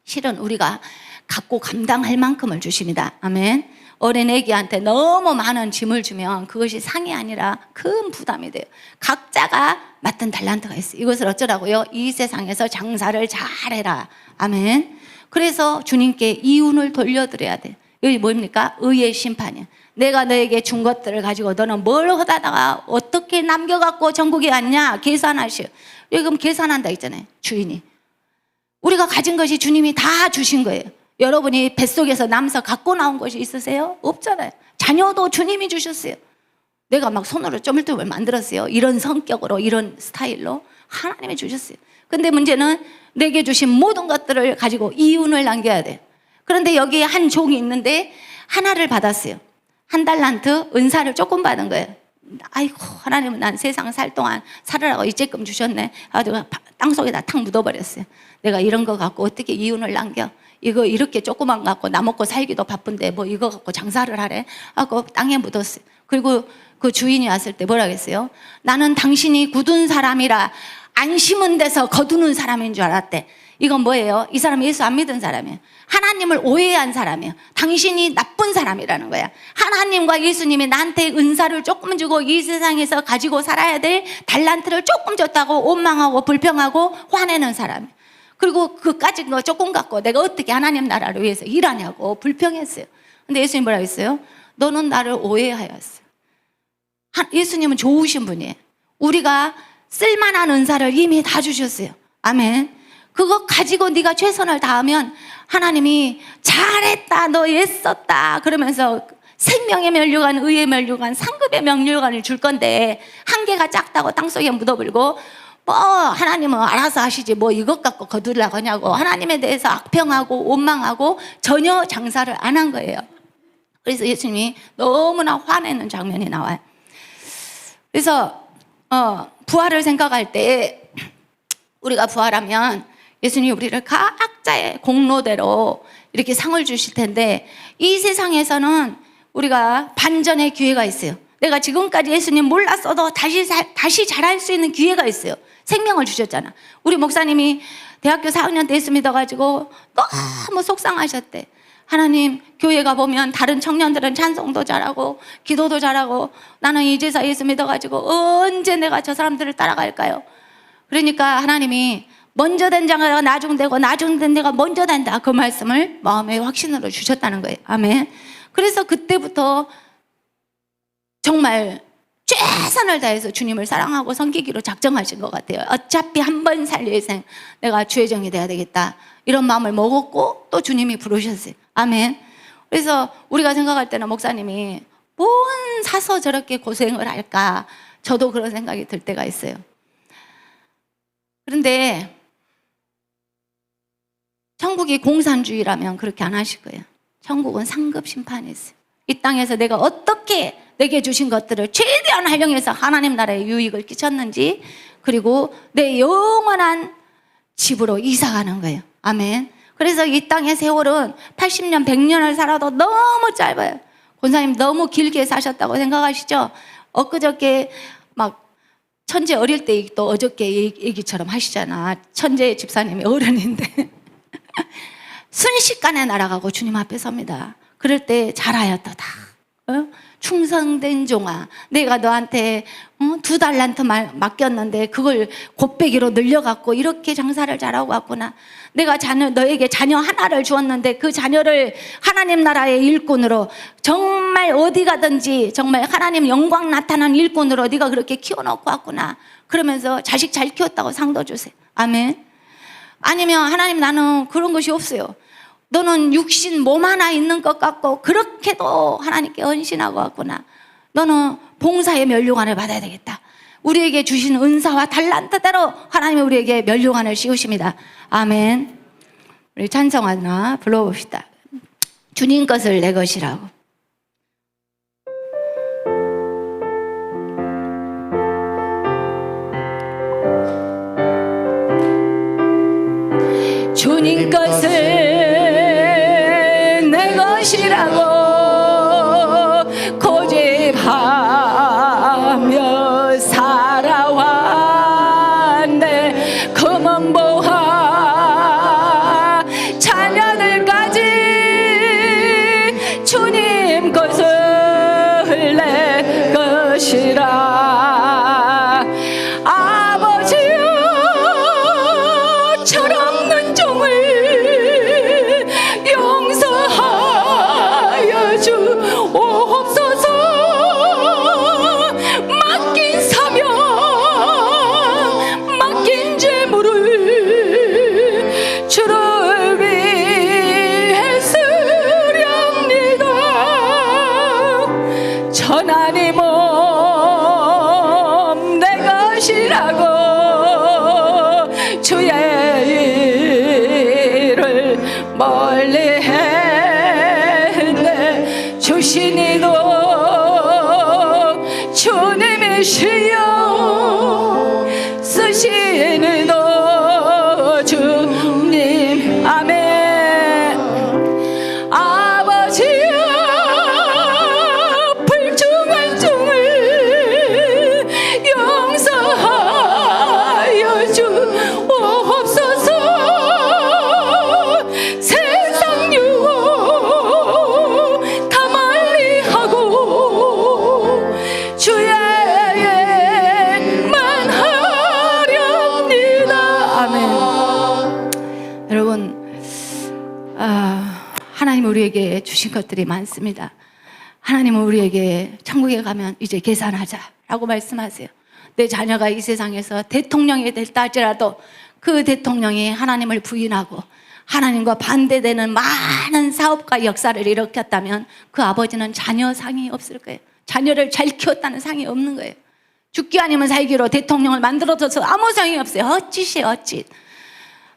실은 우리가 갖고 감당할 만큼을 주십니다. 아멘. 어린애기한테 너무 많은 짐을 주면 그것이 상이 아니라 큰 부담이 돼요. 각자가 맡은 달란트가 있어요. 이것을 어쩌라고요? 이 세상에서 장사를 잘해라. 아멘. 그래서 주님께 이윤을 돌려드려야 돼요. 여기 뭡니까? 의의 심판이에요. 내가 너에게 준 것들을 가지고 너는 뭘 하다가 어떻게 남겨갖고 전국에 왔냐? 계산하시오. 여기 계산한다 있잖아요, 주인이. 우리가 가진 것이 주님이 다 주신 거예요. 여러분이 뱃속에서 남서 갖고 나온 것이 있으세요? 없잖아요. 자녀도 주님이 주셨어요. 내가 막 손으로 쪼물쪼물 만들었어요. 이런 성격으로, 이런 스타일로 하나님이 주셨어요. 근데 문제는 내게 주신 모든 것들을 가지고 이윤을 남겨야 돼요. 그런데 여기 한 종이 있는데 하나를 받았어요. 1달란트 은사를 조금 받은 거예요. 아이고, 하나님은 난 세상 살 동안 살으라고 이제끔 주셨네. 아주 땅속에다 탁 묻어버렸어요. 내가 이런 거 갖고 어떻게 이윤을 남겨? 이거 이렇게 조그만 거 갖고 나 먹고 살기도 바쁜데 뭐 이거 갖고 장사를 하래? 하고 땅에 묻었어요. 그리고 그 주인이 왔을 때 뭐라 그랬어요? 나는 당신이 굳은 사람이라 안 심은 데서 거두는 사람인 줄 알았대. 이건 뭐예요? 이 사람이 예수 안 믿은 사람이에요. 하나님을 오해한 사람이에요. 당신이 나쁜 사람이라는 거야. 하나님과 예수님이 나한테 은사를 조금 주고 이 세상에서 가지고 살아야 될 달란트를 조금 줬다고 원망하고 불평하고 화내는 사람이에요. 그리고 그까짓 거 조금 갖고 내가 어떻게 하나님 나라를 위해서 일하냐고 불평했어요. 근데 예수님 뭐라 했어요? 너는 나를 오해하였어. 예수님은 좋으신 분이에요. 우리가 쓸만한 은사를 이미 다 주셨어요. 아멘. 그거 가지고 네가 최선을 다하면 하나님이 잘했다, 너 애썼다 그러면서 생명의 면류관, 의의 면류관, 상급의 면류관을 줄 건데 한계가 작다고 땅속에 묻어버리고 뭐 하나님은 알아서 하시지 뭐 이것 갖고 거두려고 하냐고 하나님에 대해서 악평하고 원망하고 전혀 장사를 안 한 거예요. 그래서 예수님이 너무나 화내는 장면이 나와요. 그래서 부활을 생각할 때 우리가 부활하면 예수님이 우리를 각자의 공로대로 이렇게 상을 주실 텐데 이 세상에서는 우리가 반전의 기회가 있어요. 내가 지금까지 예수님 몰랐어도 다시 잘할 수 있는 기회가 있어요. 생명을 주셨잖아. 우리 목사님이 대학교 4학년 때 예수 믿어가지고 너무 속상하셨대. 하나님, 교회 가보면 다른 청년들은 찬송도 잘하고 기도도 잘하고 나는 이제서 예수 믿어가지고 언제 내가 저 사람들을 따라갈까요? 그러니까 하나님이 먼저 된 자가 나중되고 나중된 자가 먼저 된다, 그 말씀을 마음의 확신으로 주셨다는 거예요. 아멘. 그래서 그때부터 정말 최선을 다해서 주님을 사랑하고 섬기기로 작정하신 것 같아요. 어차피 한 번 살 인생 내가 주의 종이 돼야 되겠다 이런 마음을 먹었고 또 주님이 부르셨어요. 아멘. 그래서 우리가 생각할 때는 목사님이 뭔 사서 저렇게 고생을 할까, 저도 그런 생각이 들 때가 있어요. 그런데 천국이 공산주의라면 그렇게 안 하실 거예요. 천국은 상급 심판이 있어요. 이 땅에서 내가 어떻게 내게 주신 것들을 최대한 활용해서 하나님 나라에 유익을 끼쳤는지, 그리고 내 영원한 집으로 이사가는 거예요. 아멘. 그래서 이 땅의 세월은 80년, 100년을 살아도 너무 짧아요. 권사님 너무 길게 사셨다고 생각하시죠? 엊그저께 막 천재 어릴 때 또 어저께 얘기처럼 하시잖아. 천재 집사님이 어른인데 순식간에 날아가고 주님 앞에 섭니다. 그럴 때 잘하였도다. 충성된 종아, 내가 너한테 2달란트 맡겼는데 그걸 곱배기로 늘려갖고 이렇게 장사를 잘하고 왔구나. 내가 너에게 자녀 하나를 주었는데 그 자녀를 하나님 나라의 일꾼으로, 정말 어디 가든지 정말 하나님 영광 나타난 일꾼으로 네가 그렇게 키워놓고 왔구나. 그러면서 자식 잘 키웠다고 상도 주세요. 아멘. 아니면 하나님, 나는 그런 것이 없어요. 너는 육신 몸 하나 있는 것 같고 그렇게도 하나님께 헌신하고 왔구나. 너는 봉사의 면류관을 받아야 되겠다. 우리에게 주신 은사와 달란트대로 하나님이 우리에게 면류관을 씌우십니다. 아멘. 우리 찬송 하나 불러봅시다. 주님 것을 내 것이라고. 주님 것을 내 것이라고 고집하며 살아왔네. 검은 보화 자녀들까지 주님 것을 내 것이라. 아버지여, 철없는 종을 용서하여 주옵소서. 주의 일을 멀리 했네. 주신 이도 주님이시여 쓰신 이도 주님. 아멘. 아버지여 불중한 종을 용서하여 주옵소서. 세상 유혹 다 멀리하고 주의 예만 하렵니다. 아멘. 여러분, 하나님 우리에게 주신 것들이 많습니다. 하나님은 우리에게 천국에 가면 이제 계산하자라고 말씀하세요. 내 자녀가 이 세상에서 대통령이 됐다 할지라도 그 대통령이 하나님을 부인하고 하나님과 반대되는 많은 사업과 역사를 일으켰다면 그 아버지는 자녀 상이 없을 거예요. 자녀를 잘 키웠다는 상이 없는 거예요. 죽기 아니면 살기로 대통령을 만들어줘서 아무 상이 없어요. 어찌시 어찌.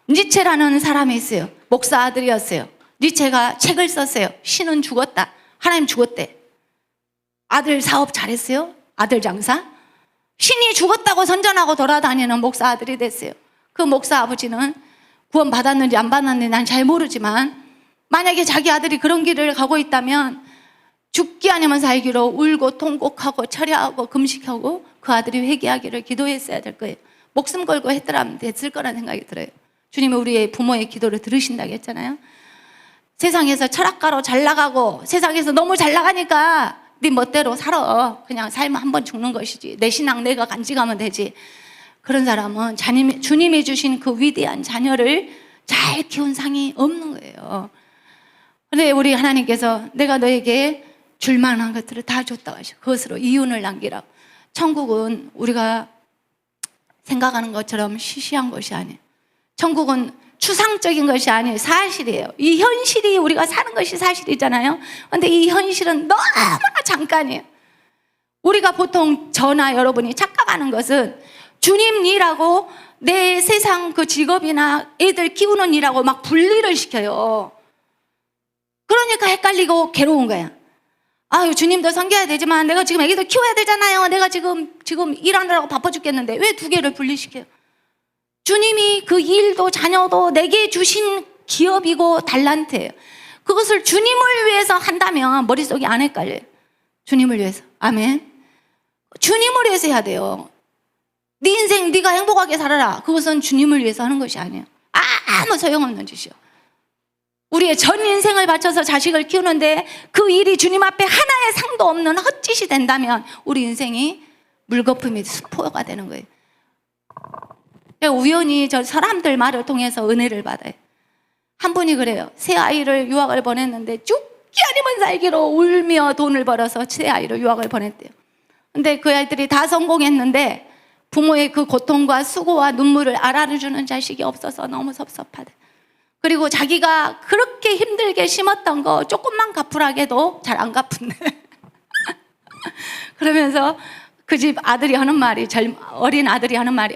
니체라는 사람이 있어요. 목사 아들이었어요. 니체가 책을 썼어요. 신은 죽었다. 하나님 죽었대. 아들 사업 잘했어요. 아들 장사. 신이 죽었다고 선전하고 돌아다니는 목사 아들이 됐어요. 그 목사 아버지는 구원 받았는지 안 받았는지 난 잘 모르지만 만약에 자기 아들이 그런 길을 가고 있다면 죽기 아니면 살기로 울고 통곡하고 철야하고 금식하고 그 아들이 회개하기를 기도했어야 될 거예요. 목숨 걸고 했더라면 됐을 거라는 생각이 들어요. 주님이 우리의 부모의 기도를 들으신다고 했잖아요. 세상에서 철학가로 잘 나가고 세상에서 너무 잘 나가니까 네 멋대로 살아. 그냥 살면 한 번 죽는 것이지. 내 신앙 내가 간직하면 되지. 그런 사람은 주님이 주신 그 위대한 자녀를 잘 키운 상이 없는 거예요. 그런데 우리 하나님께서 내가 너에게 줄 만한 것들을 다 줬다고 하셔. 그것으로 이윤을 남기라고. 천국은 우리가 생각하는 것처럼 시시한 것이 아니에요. 천국은 추상적인 것이 아니에요. 사실이에요. 이 현실이 우리가 사는 것이 사실이잖아요. 그런데 이 현실은 너무나 잠깐이에요. 우리가 보통 저나 여러분이 착각하는 것은 주님 일하고 내 세상 그 직업이나 애들 키우는 일하고 막 분리를 시켜요. 그러니까 헷갈리고 괴로운 거야. 아유, 주님도 섬겨야 되지만 내가 지금 애기도 키워야 되잖아요. 내가 지금 일하느라고 바빠 죽겠는데 왜 두 개를 분리시켜요? 주님이 그 일도 자녀도 내게 주신 기업이고 달란트예요. 그것을 주님을 위해서 한다면 머릿속이 안 헷갈려요. 주님을 위해서. 아멘. 주님을 위해서 해야 돼요. 네 인생 네가 행복하게 살아라. 그것은 주님을 위해서 하는 것이 아니에요. 아무 소용없는 짓이요. 우리의 전 인생을 바쳐서 자식을 키우는데 그 일이 주님 앞에 하나의 상도 없는 헛짓이 된다면 우리 인생이 물거품이 수포가 되는 거예요. 우연히 저 사람들 말을 통해서 은혜를 받아요. 한 분이 그래요. 새 아이를 유학을 보냈는데 죽기 아니면 살기로 울며 돈을 벌어서 새 아이를 유학을 보냈대요. 근데 그 아이들이 다 성공했는데 부모의 그 고통과 수고와 눈물을 알아주는 자식이 없어서 너무 섭섭하대. 그리고 자기가 그렇게 힘들게 심었던 거 조금만 갚으라게도 잘 안 갚은데. 그러면서 그 집 아들이 하는 말이, 어린 아들이 하는 말이,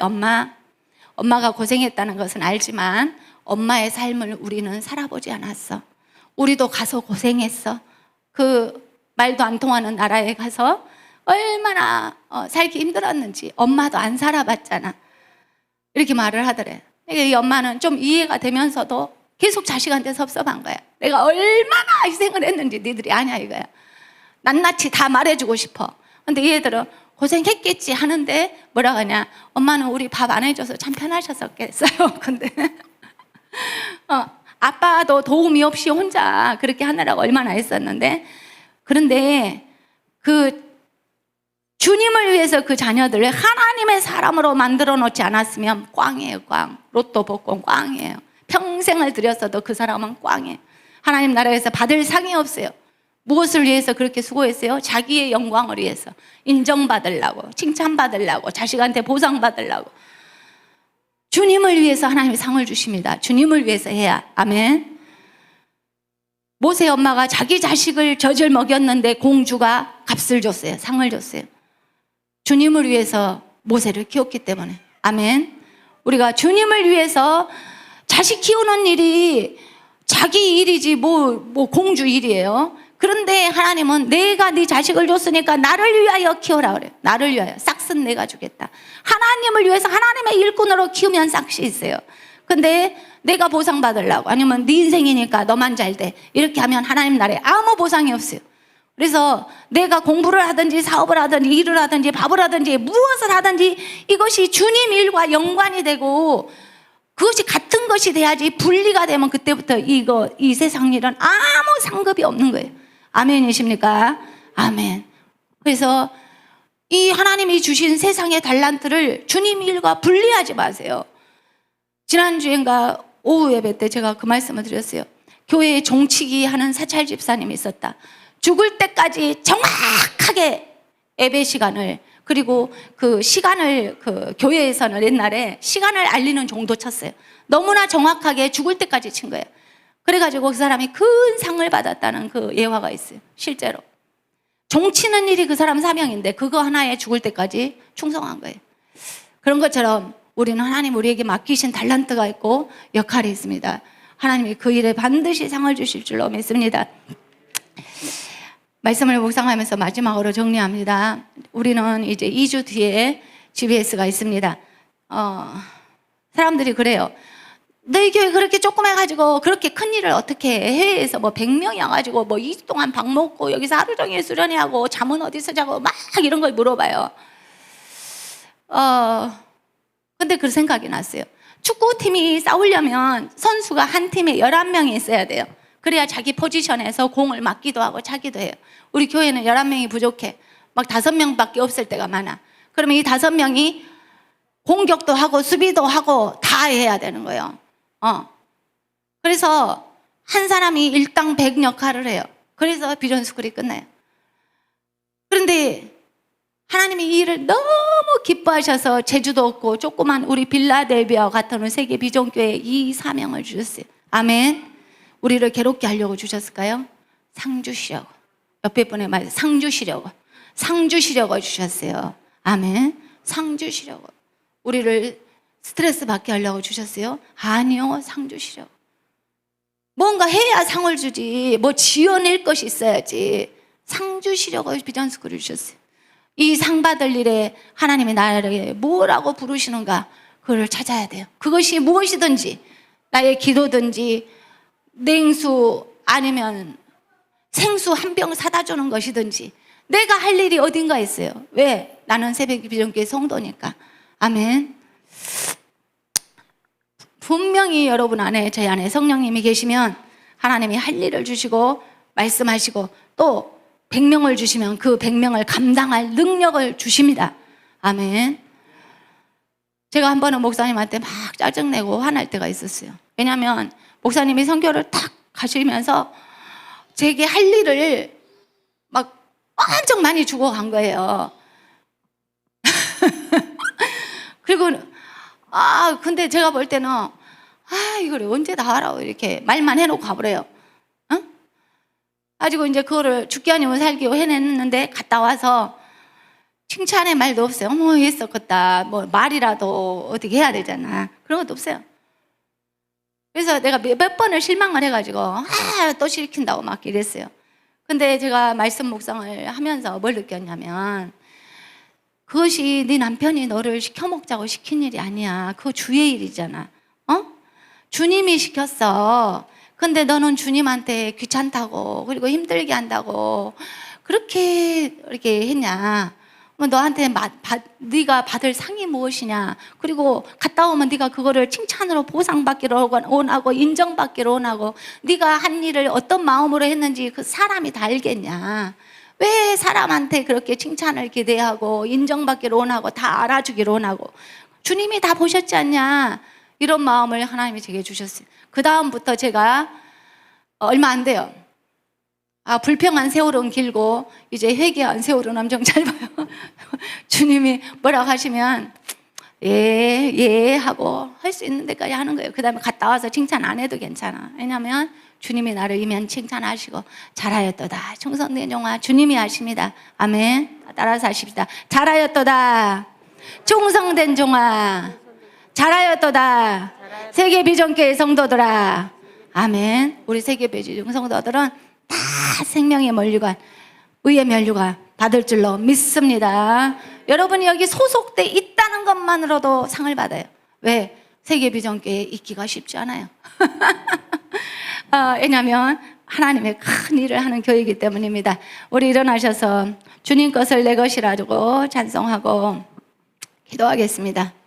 엄마가 고생했다는 것은 알지만 엄마의 삶을 우리는 살아보지 않았어. 우리도 가서 고생했어. 그 말도 안 통하는 나라에 가서 얼마나 살기 힘들었는지 엄마도 안 살아봤잖아. 이렇게 말을 하더래. 이 엄마는 좀 이해가 되면서도 계속 자식한테 섭섭한 거야. 내가 얼마나 희생을 했는지 니들이 아냐 이거야. 낱낱이 다 말해주고 싶어. 근데 얘들은 고생했겠지 하는데 뭐라고 하냐. 엄마는 우리 밥 안 해줘서 참 편하셨었겠어요. 근데 아빠도 도움이 없이 혼자 그렇게 하느라고 얼마나 했었는데, 그런데 그 주님을 위해서 그 자녀들을 하나님의 사람으로 만들어 놓지 않았으면 꽝이에요. 꽝. 로또 복권 꽝이에요. 평생을 들였어도 그 사람은 꽝이에요. 하나님 나라에서 받을 상이 없어요. 무엇을 위해서 그렇게 수고했어요? 자기의 영광을 위해서. 인정받으려고, 칭찬받으려고, 자식한테 보상받으려고. 주님을 위해서 하나님이 상을 주십니다. 주님을 위해서 해야. 아멘. 모세 엄마가 자기 자식을 젖을 먹였는데 공주가 값을 줬어요. 상을 줬어요. 주님을 위해서 모세를 키웠기 때문에. 아멘. 우리가 주님을 위해서 자식 키우는 일이 자기 일이지 뭐 공주 일이에요. 그런데 하나님은 내가 네 자식을 줬으니까 나를 위하여 키워라 그래요. 나를 위하여. 싹은 내가 주겠다. 하나님을 위해서 하나님의 일꾼으로 키우면 싹이 있어요. 근데 내가 보상받으려고 아니면 네 인생이니까 너만 잘 돼 이렇게 하면 하나님 나라에 아무 보상이 없어요. 그래서 내가 공부를 하든지 사업을 하든지 일을 하든지 밥을 하든지 무엇을 하든지 이것이 주님 일과 연관이 되고 그것이 같은 것이 돼야지 분리가 되면 그때부터 이 세상 일은 아무 상급이 없는 거예요. 아멘이십니까? 아멘. 그래서 이 하나님이 주신 세상의 달란트를 주님 일과 분리하지 마세요. 지난주인가 오후 예배 때 제가 그 말씀을 드렸어요. 교회에 종치기 하는 사찰 집사님이 있었다. 죽을 때까지 정확하게 예배 시간을 그리고 그 시간을 그 교회에서는 옛날에 시간을 알리는 정도 쳤어요. 너무나 정확하게 죽을 때까지 친 거예요. 그래가지고 그 사람이 큰 상을 받았다는 그 예화가 있어요. 실제로. 종치는 일이 그 사람 사명인데 그거 하나에 죽을 때까지 충성한 거예요. 그런 것처럼 우리는 하나님 우리에게 맡기신 달란트가 있고 역할이 있습니다. 하나님이 그 일에 반드시 상을 주실 줄로 믿습니다. 말씀을 묵상하면서 마지막으로 정리합니다. 우리는 이제 2주 뒤에 GBS가 있습니다. 사람들이 그래요. 너희 교회 그렇게 조그매가지고 그렇게 큰 일을 어떻게 해? 해외에서 뭐 100명이 와가지고 뭐 2주 동안 밥 먹고 여기서 하루 종일 수련회하고 잠은 어디서 자고 막 이런 걸 물어봐요. 근데 그 생각이 났어요. 축구팀이 싸우려면 선수가 한 팀에 11명이 있어야 돼요. 그래야 자기 포지션에서 공을 맞기도 하고 차기도 해요. 우리 교회는 11명이 부족해. 막 5명밖에 없을 때가 많아. 그러면 이 5명이 공격도 하고 수비도 하고 다 해야 되는 거예요. 그래서 한 사람이 일당 100 역할을 해요. 그래서 비전스쿨이 끝나요. 그런데 하나님이 이 일을 너무 기뻐하셔서 제주도 없고 조그만 우리 빌라델비아와 같은 세계 비전교회에 이 사명을 주셨어요. 아멘. 우리를 괴롭게 하려고 주셨을까요? 상 주시려고. 옆에 분의 말, 상 주시려고. 상 주시려고 주셨어요. 아멘. 상 주시려고. 우리를 스트레스 받게 하려고 주셨어요? 아니요. 상 주시려고. 뭔가 해야 상을 주지. 뭐 지어낼 것이 있어야지. 상 주시려고 비전스쿨을 주셨어요. 이 상 받을 일에 하나님이 나를 뭐라고 부르시는가 그걸 찾아야 돼요. 그것이 무엇이든지 나의 기도든지 냉수 아니면 생수 한 병 사다 주는 것이든지 내가 할 일이 어딘가 있어요. 왜? 나는 새벽 비전교회 성도니까. 아멘. 분명히 여러분 안에 저희 안에 성령님이 계시면 하나님이 할 일을 주시고 말씀하시고 또 100명을 주시면 그 100명을 감당할 능력을 주십니다. 아멘. 제가 한 번은 목사님한테 막 짜증내고 화날 때가 있었어요. 왜냐하면 목사님이 선교를 탁 가시면서 제게 할 일을 막 엄청 많이 주고 간 거예요. 그리고 근데 제가 볼 때는 이걸 언제 다 하라고 이렇게 말만 해놓고 가버려요. 가지고 이제 그거를 죽기 아니면 살기 해냈는데 갔다 와서 칭찬의 말도 없어요. 어머 했었겠다. 뭐 말이라도 어떻게 해야 되잖아. 그런 것도 없어요. 그래서 내가 몇 번을 실망을 해가지고 또 시킨다고 막 이랬어요. 근데 제가 말씀 묵상을 하면서 뭘 느꼈냐면 그것이 네 남편이 너를 시켜먹자고 시킨 일이 아니야. 그거 주의 일이잖아. 주님이 시켰어. 근데 너는 주님한테 귀찮다고 그리고 힘들게 한다고 그렇게 이렇게 했냐? 너한테 네가 받을 상이 무엇이냐? 그리고 갔다 오면 네가 그거를 칭찬으로 보상받기로 원하고 인정받기로 원하고 네가 한 일을 어떤 마음으로 했는지 그 사람이 다 알겠냐? 왜 사람한테 그렇게 칭찬을 기대하고 인정받기로 원하고 다 알아주기로 원하고 주님이 다 보셨지 않냐? 이런 마음을 하나님이 제게 주셨어요. 그 다음부터 제가 얼마 안 돼요. 불평한 세월은 길고 이제 회개한 세월은 엄청 짧아요. 주님이 뭐라고 하시면 예 하고 할 수 있는 데까지 하는 거예요. 그 다음에 갔다 와서 칭찬 안 해도 괜찮아. 왜냐하면 주님이 나를 이면 칭찬하시고 잘하였도다 충성된 종아 주님이 하십니다. 아멘. 따라서 하십시다. 잘하였도다 충성된 종아 잘하였도다. 세계 비전교회 성도들아. 아멘. 우리 세계 비전 성도들은 다 생명의 면류관, 의의 면류관 받을 줄로 믿습니다. 여러분이 여기 소속돼 있다는 것만으로도 상을 받아요. 왜? 세계 비전교회에 있기가 쉽지 않아요. 왜냐하면 하나님의 큰 일을 하는 교회이기 때문입니다. 우리 일어나셔서 주님 것을 내 것이라고 찬송하고 기도하겠습니다.